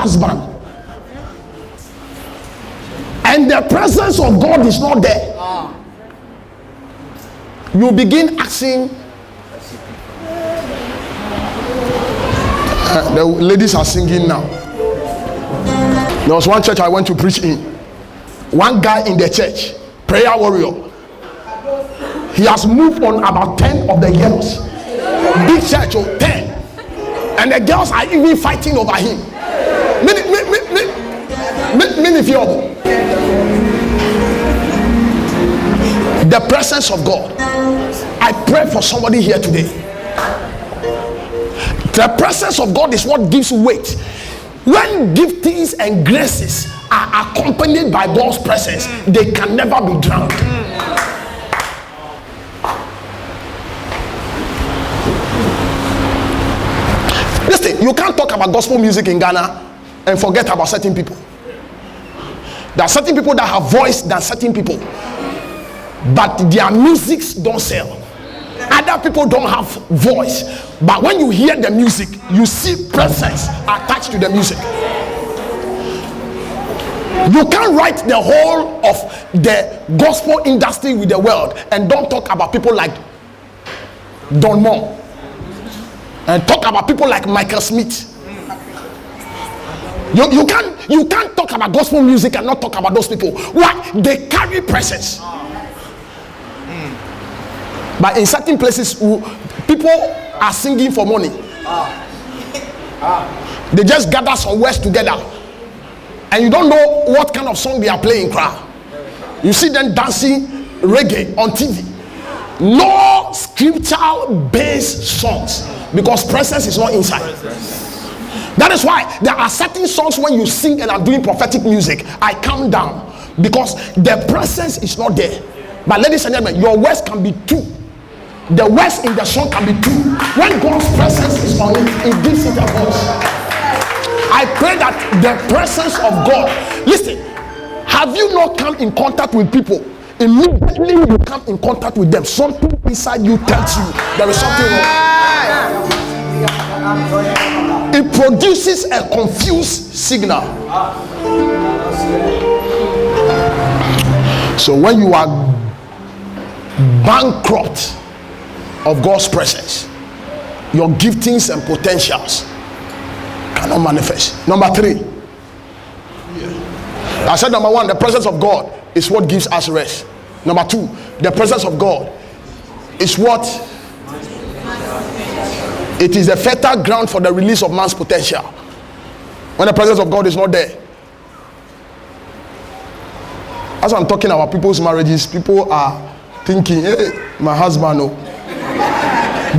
husband, and the presence of God is not there, you begin asking. The ladies are singing now. There was one church I went to preach in. One guy in the church, prayer warrior, he has moved on about 10 of the girls. Big church, 10. And the girls are even fighting over him. The presence of God. I pray for somebody here today. The presence of God is what gives weight. When giftings and graces are accompanied by God's presence, they can never be drowned. Listen, you can't talk about gospel music in Ghana and forget about certain people. There are certain people that have voice than certain people, but their musics don't sell. Other people don't have voice, but when you hear the music, you see presence attached to the music. You can't write the whole of the gospel industry with the world and don't talk about people like Don Moore and talk about people like Michael Smith. You can't talk about gospel music and not talk about those people. Why? They carry presence. But in certain places, people are singing for money. They just gather some words together, and you don't know what kind of song they are playing. You see them dancing reggae on TV. No scriptural based songs, because presence is not inside. That is why there are certain songs when you sing and are doing prophetic music, I calm down, because the presence is not there. But ladies and gentlemen, your words can be two. The words in the song can be two. When God's presence is on it, it gives it a voice. I pray that the presence of God. Listen, have you not come in contact with people? Immediately you come in contact with them, something inside you tells you there is something wrong. It produces a confused signal. So when you are bankrupt of God's presence, your giftings and potentials cannot manifest. Number 3, I said number 1, the presence of God is what gives us rest. Number 2, the presence of God is what it is the fertile ground for the release of man's potential. When the presence of God is not there, as I'm talking about people's marriages, people are thinking, hey, my husband, no.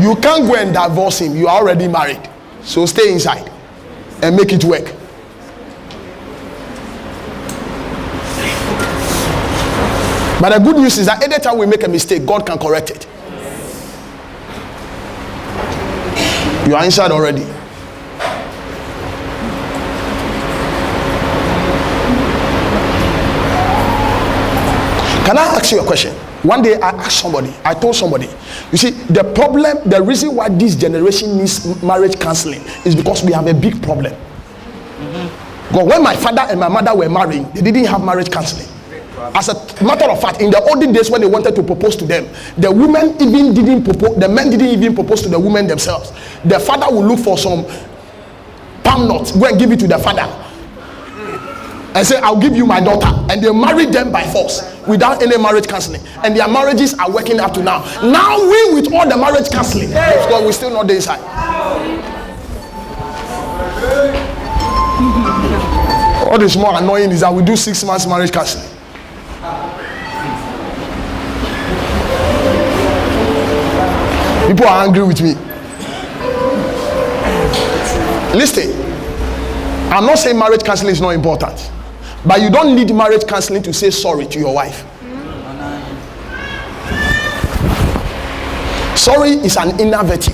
You can't go and divorce him. You are already married. So stay inside and make it work. But the good news is that anytime we make a mistake, God can correct it. You are inside already. Can I ask you a question? One day I asked somebody, I told somebody, you see, the problem, the reason why this generation needs marriage counseling is because we have a big problem. But when my father and my mother were marrying, they didn't have marriage counseling. As a matter of fact, in the olden days when they wanted to propose to them, the women even didn't propose, the men didn't even propose to the women themselves. The father would look for some palm nuts, go and give it to the father, and say, I'll give you my daughter. And they married them by force without any marriage counseling. And their marriages are working up to now. Now we, with all the marriage counseling, because we're still not there inside. What is more annoying is that we do 6 months marriage counseling. People are angry with me. Listen, I'm not saying marriage counseling is not important, but you don't need marriage counseling to say sorry to your wife. Sorry is an inner virtue.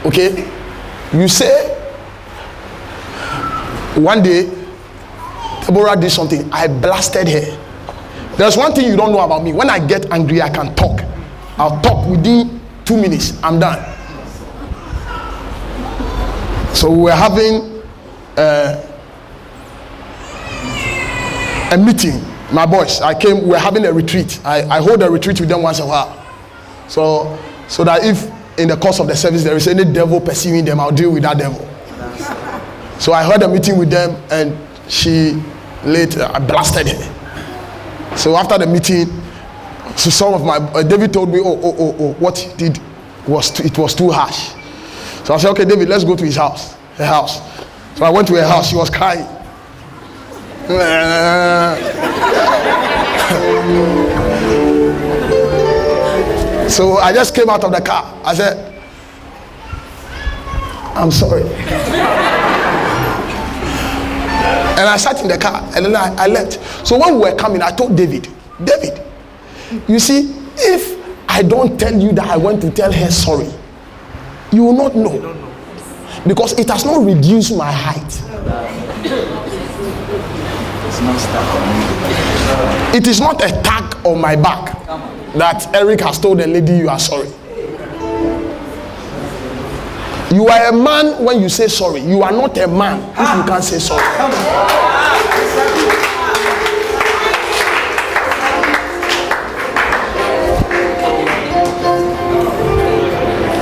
Okay? You say, one day Deborah did something, I blasted her. There's one thing you don't know about me. When I get angry, I can talk. I'll talk within 2 minutes, I'm done. So we were having a meeting. My boys, we're having a retreat. I hold a retreat with them once in a while. So that if in the course of the service there is any devil pursuing them, I'll deal with that devil. So I had a meeting with them, and she later I blasted her. So after the meeting, so some of my David told me, oh, what he did was too harsh. So I said, okay, David, let's go to her house. So I went to her house. She was crying. So I just came out of the car. I said, I'm sorry. And I sat in the car, and then I left. So when we were coming, I told David, you see, if I don't tell you that I went to tell her sorry, you will not know. Because it has not reduced my height. It is not a tag on my back that Eric has told the lady you are sorry. You are a man when you say sorry. You are not a man if you can't say sorry.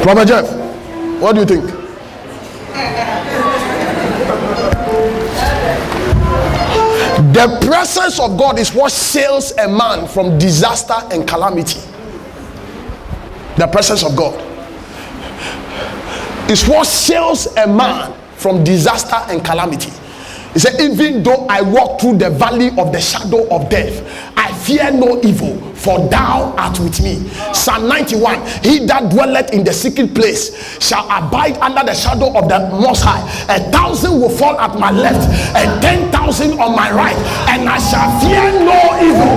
Robert Jeff, what do you think? The presence of God is what saves a man from disaster and calamity. The presence of God is what saves a man from disaster and calamity. He said, even though I walk through the valley of the shadow of death, I fear no evil, for thou art with me. Psalm 91, he that dwelleth in the secret place shall abide under the shadow of the Most High. 1,000 will fall at my left, and 10,000 on my right, and I shall fear no evil.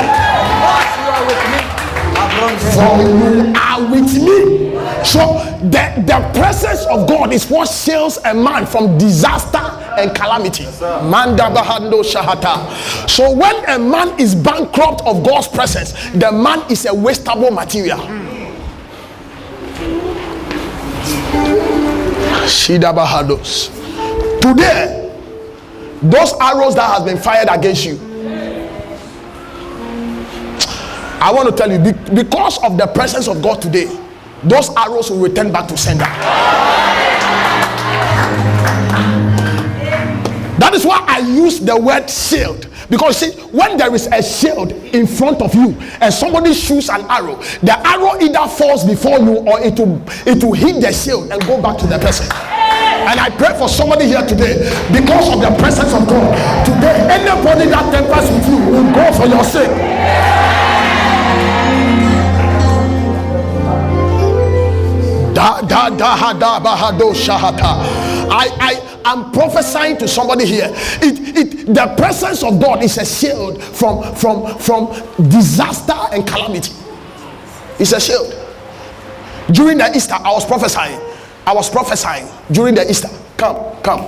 For you are with me. So the presence of God is what shields a man from disaster and calamity. Manda bahando shahata. So when a man is bankrupt of God's presence, the man is a wastable material. Shida bahados. Today, those arrows that has been fired against you, I want to tell you, because of the presence of God today, those arrows will return back to sender. That is why I use the word shield. Because see, when there is a shield in front of you and somebody shoots an arrow, the arrow either falls before you or it will hit the shield and go back to the person. And I pray for somebody here today, because of the presence of God today, anybody that tempers with you will go for your sake. I'm prophesying to somebody here. The presence of God is a shield from disaster and calamity. It's a shield. During the Easter, I was prophesying during the Easter. Come.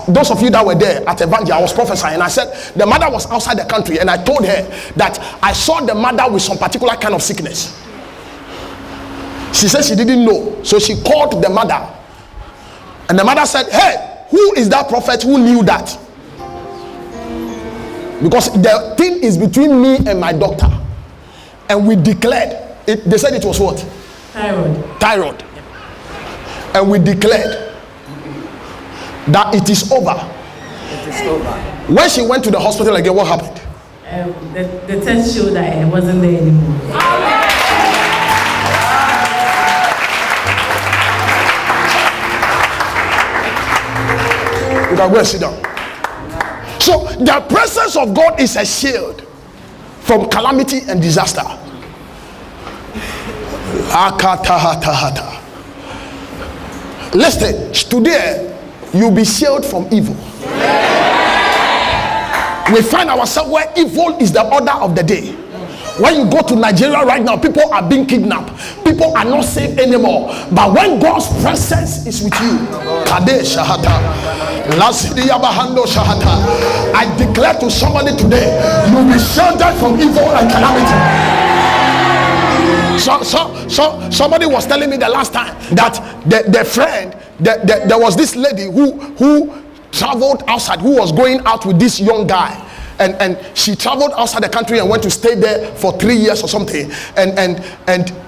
Those of you that were there at Evangel, I was prophesying, and I said the mother was outside the country, and I told her that I saw the mother with some particular kind of sickness. She said she didn't know, so she called the mother, and the mother said, hey, who is that prophet who knew that? Because the thing is between me and my doctor, and we declared it. They said it was what? Thyroid. And we declared that it is over. When she went to the hospital again, what happened? The test showed that it wasn't there anymore. You can go and sit down. So the presence of God is a shield from calamity and disaster. Listen, today you'll be shielded from evil. We find ourselves where evil is the order of the day. When you go to Nigeria right now, people are being kidnapped. People are not safe anymore. But when God's presence is with you, I declare to somebody today, you'll be sheltered from evil and calamity. So somebody was telling me the last time that there was this lady who traveled outside, who was going out with this young guy, and she traveled outside the country and went to stay there for 3 years or something. And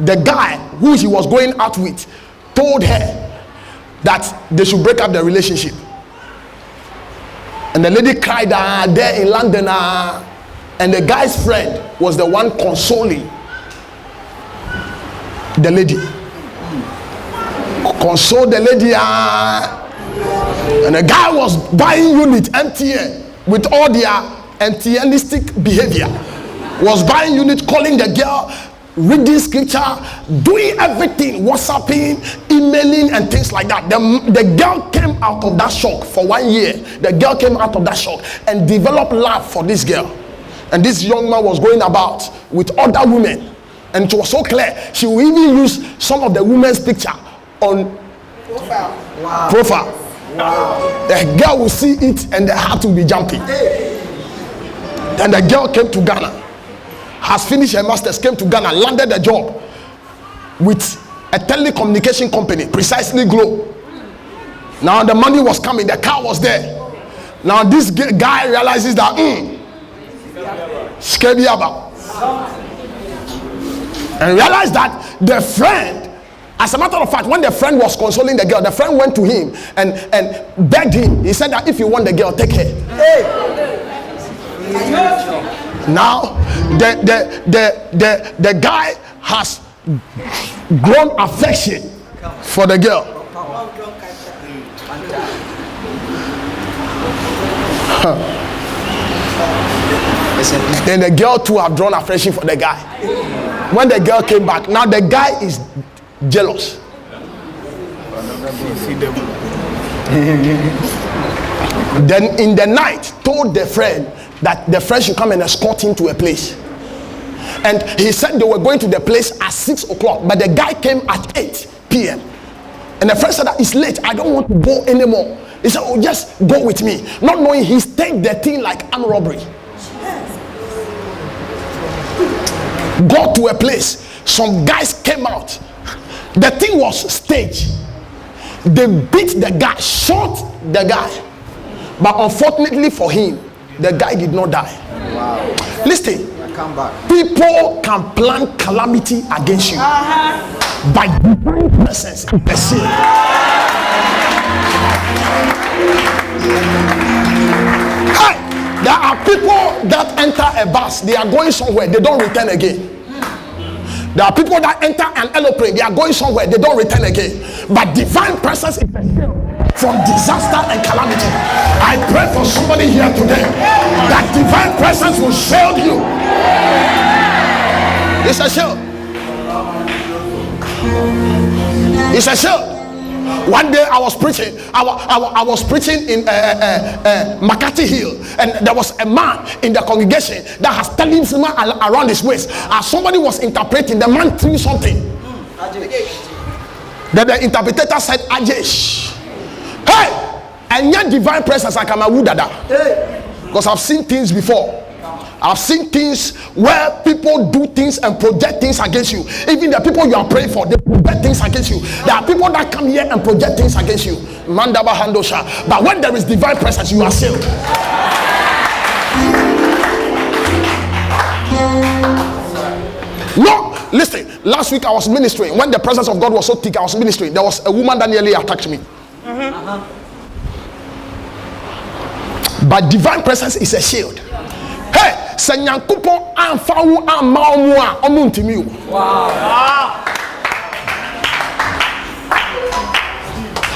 the guy who she was going out with told her that they should break up the relationship. And the lady cried there in London, and the guy's friend was the one consoling the lady. Console the lady, and the guy was buying unit MTN with all their MTNistic behavior. Was buying unit, calling the girl, reading scripture, doing everything, WhatsApping, emailing, and things like that. The girl came out of that shock for 1 year. The girl came out of that shock and developed love for this girl. And this young man was going about with other women. And it was so clear. She will even use some of the women's picture on profile. Wow. The girl will see it and the heart will be jumping. Then the girl came to Ghana, has finished her master's, came to Ghana, landed a job with a telecommunication company, precisely Glo. Now the money was coming, the car was there. Now this guy realizes that Skebiaba, and realized that the friend, as a matter of fact, when the friend was consoling the girl, the friend went to him and begged him. He said that if you want the girl, take her. Hey. Now the guy has grown affection for the girl. Then the girl too have drawn affection for the guy. When the girl came back, now the guy is jealous. Then in the night told the friend that the friend should come and escort him to a place. And he said they were going to the place at 6 o'clock, but the guy came at 8 p.m. And the friend said that it's late, I don't want to go anymore. He said, oh, just go with me. Not knowing he staged the thing like armed robbery. Got to a place, some guys came out. The thing was staged. They beat the guy, shot the guy. But unfortunately for him, the guy did not die. Wow. Listen, people can plan calamity against you by divine presence in the sin. Hey, there are people that enter a bus, they are going somewhere, they don't return again. There are people that enter an aeroplane, they are going somewhere, they don't return again. But divine presence is a shield from disaster and calamity. I pray for somebody here today that divine presence will shield you. It's a shield. It's a shield. One day I was preaching. I was preaching in Makati Hill, and there was a man in the congregation that has talisman around his waist. As somebody was interpreting, the man threw something. Then the interpreter said, Ajesh. Hey! And yet divine presence like Dada. Because I've seen things before. I've seen things where people do things and project things against you. Even the people you are praying for, they project things against you. There are people that come here and project things against you. Mandaba Handosha. But when there is divine presence, you are sealed. No, listen. Last week I was ministering. When the presence of God was so thick, I was ministering. There was a woman that nearly attacked me. But divine presence is a shield. Hey, Senyankupon anfawu amaumua omuntimiu. Wow.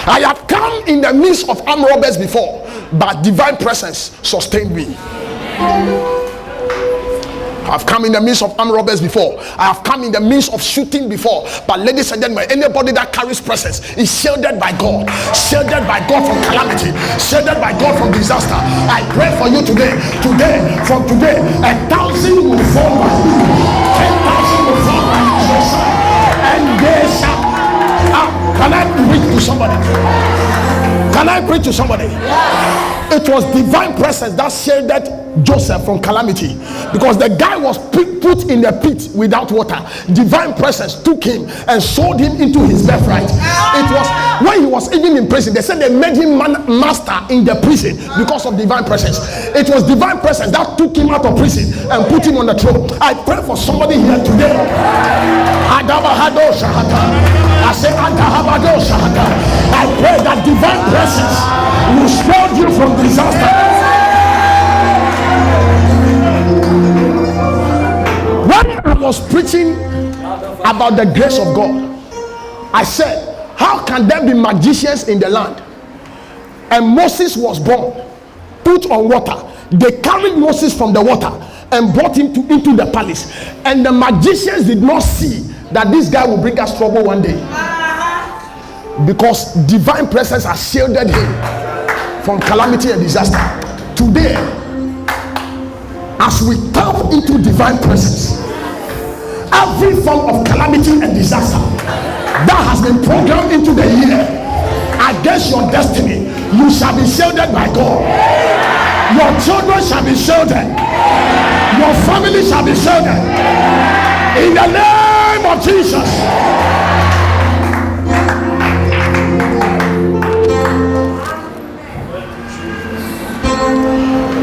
I have come in the midst of armed robbers before, but divine presence sustained me. I've come in the midst of armed robbers before. I have come in the midst of shooting before. But ladies and gentlemen, anybody that carries presence is shielded by God. Shielded by God from calamity. Shielded by God from disaster. I pray for you today. From today, 1,000 will fall by you. 10,000 will fall by your side. And they shall. Can I preach to somebody? Can I preach to somebody? It was divine presence that shielded Joseph from calamity, because the guy was put in the pit without water. Divine presence took him and sold him into his birthright. It was when he was even in prison, they said they made him master in the prison because of divine presence. It was divine presence that took him out of prison and put him on the throne. I pray for somebody here today. I say, I pray that divine presence will shield you from disaster. When I was preaching about the grace of God, I said, how can there be magicians in the land? And Moses was born, put on water. They carried Moses from the water and brought him into the palace. And the magicians did not see that this guy will bring us trouble one day, because divine presence has shielded him from calamity and disaster. Today, as we tap into divine presence, every form of calamity and disaster that has been programmed into the year against your destiny, you shall be shielded by God. Your children shall be shielded. Your family shall be shielded in the name of Jesus.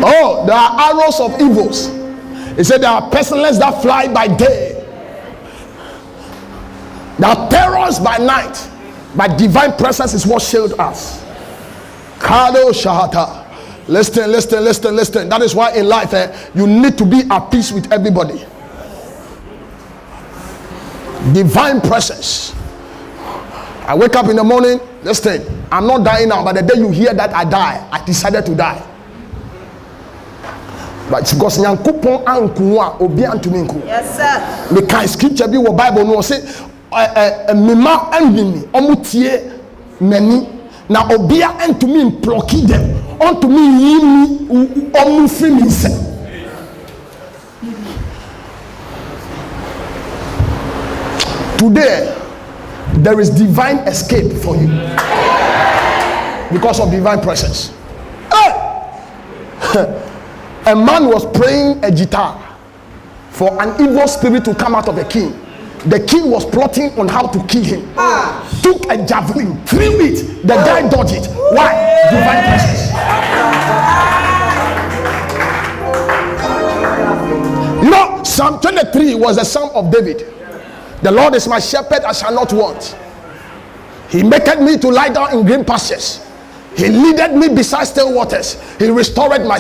Oh, there are arrows of evils. He said there are pestilence that fly by day. There are terrors by night. But divine presence is what shields us. Kado Shahata. Listen. That is why in life you need to be at peace with everybody. Divine presence. I wake up in the morning. Listen, I'm not dying now, but the day you hear that I die, I decided to die. But because Nyankopon ankuwa obi antuminko. Yes sir. Me kan scripture bi wo Bible no say mema envimi omutie mani na obia antumi imploki them unto me yimi omufri mi se. Today there is divine escape for you because of divine presence. A man was playing a guitar for an evil spirit to come out of the king. The king was plotting on how to kill him. Took a javelin, threw it. The guy dodged it. Why? Divine presence. You know, Psalm 23 was a psalm of David. The Lord is my shepherd, I shall not want. He maketh me to lie down in green pastures. He leadeth me beside still waters. He restored my